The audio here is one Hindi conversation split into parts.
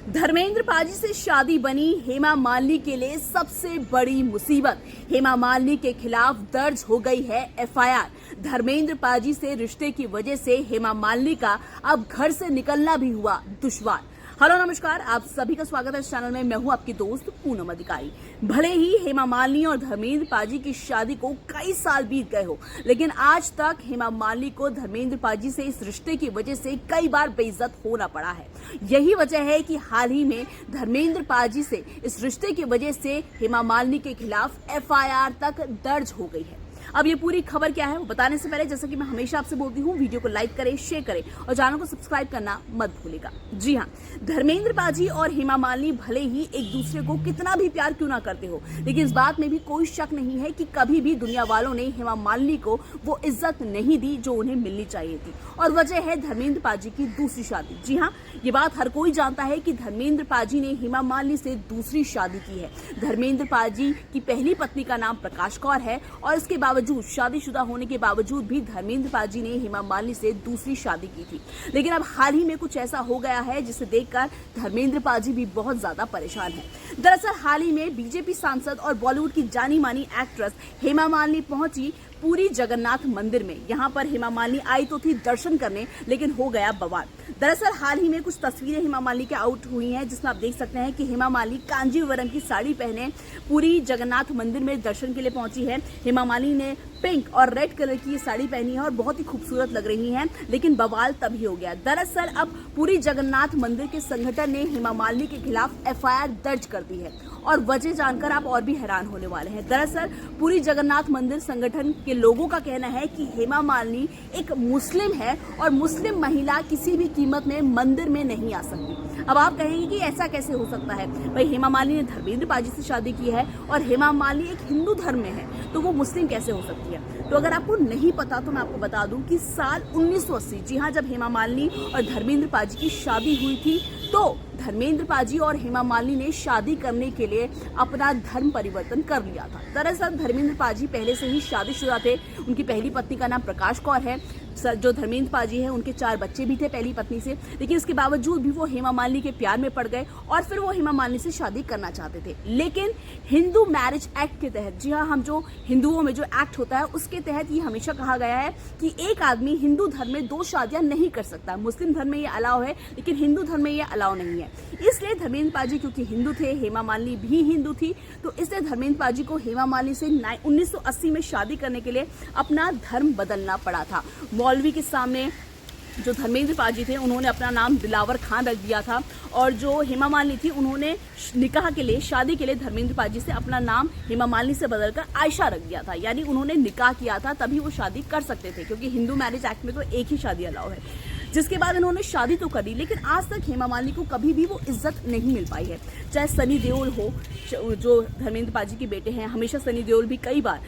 धर्मेंद्र पाजी से शादी बनी हेमा मालिनी के लिए सबसे बड़ी मुसीबत। हेमा मालिनी के खिलाफ दर्ज हो गई है एफआईआर। धर्मेंद्र पाजी से रिश्ते की वजह से हेमा मालिनी का अब घर से निकलना भी हुआ दुश्वार। हेलो नमस्कार, आप सभी का स्वागत है इस चैनल में। मैं हूं आपकी दोस्त पूनम अधिकारी। भले ही हेमा मालिनी और धर्मेंद्र पाजी की शादी को कई साल बीत गए हो, लेकिन आज तक हेमा मालिनी को धर्मेंद्र पाजी से इस रिश्ते की वजह से कई बार बेइज्जत होना पड़ा है। यही वजह है कि हाल ही में धर्मेंद्र पाजी से इस रिश्ते की वजह से हेमा मालिनी के खिलाफ एफआईआर तक दर्ज हो गई है। अब ये पूरी खबर क्या है वो बताने से पहले, जैसा कि मैं हमेशा आपसे बोलती हूँ, वीडियो को लाइक करें, शेयर करें और चैनल को सब्सक्राइब करना मत भूलिएगा। जी हाँ, धर्मेंद्र पाजी और हेमा मालिनी भले ही एक दूसरे को कितना भी प्यार क्यों ना करते हो, लेकिन इस बात में भी कोई शक नहीं है कि कभी भी दुनिया वालों ने हेमा मालिनी को वो इज्जत नहीं दी जो उन्हें मिलनी चाहिए थी। और वजह है धर्मेंद्र पाजी की दूसरी शादी। जी हाँ, ये बात हर कोई जानता है कि धर्मेंद्र पाजी ने हेमा मालिनी से दूसरी शादी की है। धर्मेंद्र पाजी की पहली पत्नी का नाम प्रकाश कौर है और इसके बावजूद शादीशुदा होने के बावजूद भी धर्मेंद्र पाजी ने हेमा मालिनी से दूसरी शादी की थी। लेकिन अब हाल ही में कुछ ऐसा हो गया है जिसे देखकर धर्मेंद्र पाजी भी बहुत ज्यादा परेशान है। दरअसल हाल ही में बीजेपी सांसद और बॉलीवुड की जानी मानी एक्ट्रेस हेमा मालिनी पहुंची पुरी जगन्नाथ मंदिर में। यहाँ पर हेमा मालिनी आई तो थी दर्शन करने, लेकिन हो गया बवाल। दरअसल हाल ही में कुछ तस्वीरें हेमा मालिनी के आउट हुई हैं, जिसमें आप देख सकते हैं कि हेमा मालिनी कांजीवरम की साड़ी पहने पुरी जगन्नाथ मंदिर में दर्शन के लिए पहुंची है। हेमा मालिनी ने पिंक और रेड कलर की ये साड़ी पहनी है और बहुत ही खूबसूरत लग रही है, लेकिन बवाल तभी हो गया। दरअसल अब पुरी जगन्नाथ मंदिर के संगठन ने हेमा मालिनी के खिलाफ एफआईआर दर्ज कर दी है और वजह जानकर आप और भी हैरान होने वाले हैं। दरअसल पुरी जगन्नाथ मंदिर संगठन के लोगों का कहना है कि हेमा मालिनी एक मुस्लिम है और मुस्लिम महिला किसी भी कीमत में मंदिर में नहीं आ सकती। अब आप कहेंगे कि ऐसा कैसे हो सकता है? भाई, हेमा मालिनी ने धर्मेंद्र पाजी से शादी की है और हेमा मालिनी एक हिंदू धर्म में है, तो वो मुस्लिम कैसे हो सकती है? तो अगर आपको नहीं पता तो मैं आपको बता दूं कि साल 1980, जी हाँ, जब हेमा मालिनी और धर्मेंद्र पाजी की शादी हुई थी, तो धर्मेंद्र पाजी और हेमा मालिनी ने शादी करने के लिए अपना धर्म परिवर्तन कर लिया था। दरअसल धर्मेंद्र पाजी पहले से ही शादीशुदा थे। उनकी पहली पत्नी का नाम प्रकाश कौर है। जो धर्मेंद्र पाजी है, उनके 4 बच्चे भी थे पहली पत्नी से, लेकिन इसके बावजूद भी वो हेमा मालिनी के प्यार में पड़ गए और फिर वो हेमा मालिनी से शादी करना चाहते थे। लेकिन हिंदू मैरिज एक्ट के तहत, जी हाँ, हम जो हिंदुओं में जो एक्ट होता है उसके तहत ये हमेशा कहा गया है कि एक आदमी हिंदू धर्म में 2 शादियां नहीं कर सकता। मुस्लिम धर्म में ये अलाउ है, लेकिन हिंदू धर्म में ये अलाउ नहीं है। इसलिए धर्मेंद्र पाजी क्योंकि हिंदू थे, हेमा मालिनी भी हिंदू थी, तो इसलिए धर्मेंद्र पाजी को हेमा मालिनी से 1980 में शादी करने के लिए अपना धर्म बदलना पड़ा था। मौलवी के सामने जो धर्मेंद्र पाजी थे, उन्होंने अपना नाम दिलावर खान रख दिया था और जो हेमा मालिनी थी, उन्होंने निकाह के लिए, शादी के लिए धर्मेंद्र पाजी से अपना नाम हेमा मालिनी से बदलकर आयशा रख दिया था। यानी उन्होंने निकाह किया था तभी वो शादी कर सकते थे, क्योंकि हिंदू मैरिज एक्ट में तो एक ही शादी अलाउ है। जिसके बाद इन्होंने शादी तो कर ली, लेकिन आज तक हेमा मालिनी को कभी भी वो इज्जत नहीं मिल पाई है। चाहे सनी देओल हो, जो धर्मेंद्र पाजी के बेटे हैं, हमेशा सनी देओल भी कई बार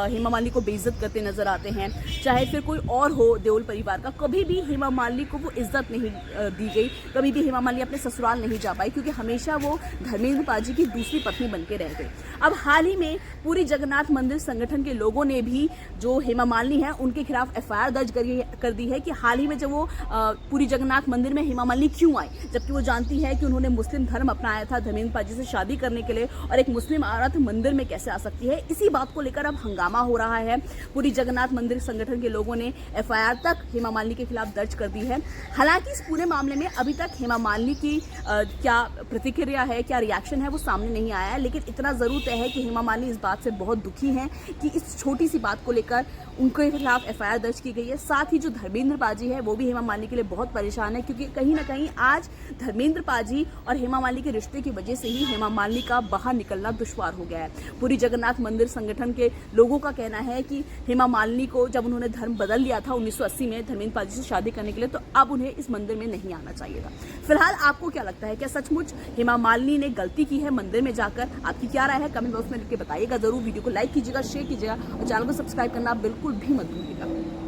हेमा मालिनी को बेइज्जत करते नजर आते हैं। चाहे फिर कोई और हो देओल परिवार का, कभी भी हेमा मालिनी को वो इज्जत नहीं दी गई। कभी भी हेमा मालिनी अपने ससुराल नहीं जा पाई, क्योंकि हमेशा वो धर्मेंद्र पाजी की दूसरी पत्नी बन के रह गई। अब हाल ही में पूरी जगन्नाथ मंदिर संगठन के लोगों ने भी जो हेमा मालिनी है उनके खिलाफ एफआईआर दर्ज कर दी है कि हाल ही में जब वो पूरी जगन्नाथ मंदिर में हेमा मालिनी क्यों आई, जबकि वो जानती है कि उन्होंने मुस्लिम धर्म अपनाया था धर्मेंद्र पाजी से शादी करने के लिए, और एक मुस्लिम औरत मंदिर में कैसे आ सकती है। इसी बात को लेकर अब हंगामा हो रहा है। पूरी जगन्नाथ मंदिर संगठन के लोगों ने एफआईआर तक हेमा मालिनी के खिलाफ दर्ज कर दी है। हालांकि इस पूरे मामले में अभी तक हेमा मालिनी की क्या प्रतिक्रिया है, क्या रिएक्शन है, वो सामने नहीं आया है। लेकिन इतना जरूर तय है कि हेमा मालिनी इस बात से बहुत दुखी हैं कि इस छोटी सी बात को लेकर उनके खिलाफ एफआईआर दर्ज की गई है। साथ ही जो धर्मेंद्र पाजी है वो भी हेमा मालिनी के लिए बहुत परेशान है, क्योंकि कहीं ना कहीं आज धर्मेंद्र पाजी और हेमा मालिनी के रिश्ते की वजह से ही हेमा मालिनी का बाहर निकलना दुश्वार हो गया है। पूरी जगन्नाथ मंदिर संगठन के लोगों का कहना है कि हेमा मालिनी को जब उन्होंने धर्म बदल लिया था 1980 में धर्मेंद्र पाजी से शादी करने के लिए, तो अब उन्हें इस मंदिर में नहीं आना चाहिए था। फिलहाल आपको क्या लगता है, क्या सचमुच हेमा मालिनी ने गलती की है मंदिर में जाकर? आपकी क्या राय है, कमेंट बॉक्स में लिख के बताइएगा जरूर। वीडियो को लाइक कीजिएगा, शेयर कीजिएगा और चैनल को सब्सक्राइब करना बिल्कुल भी मत भूलिएगा।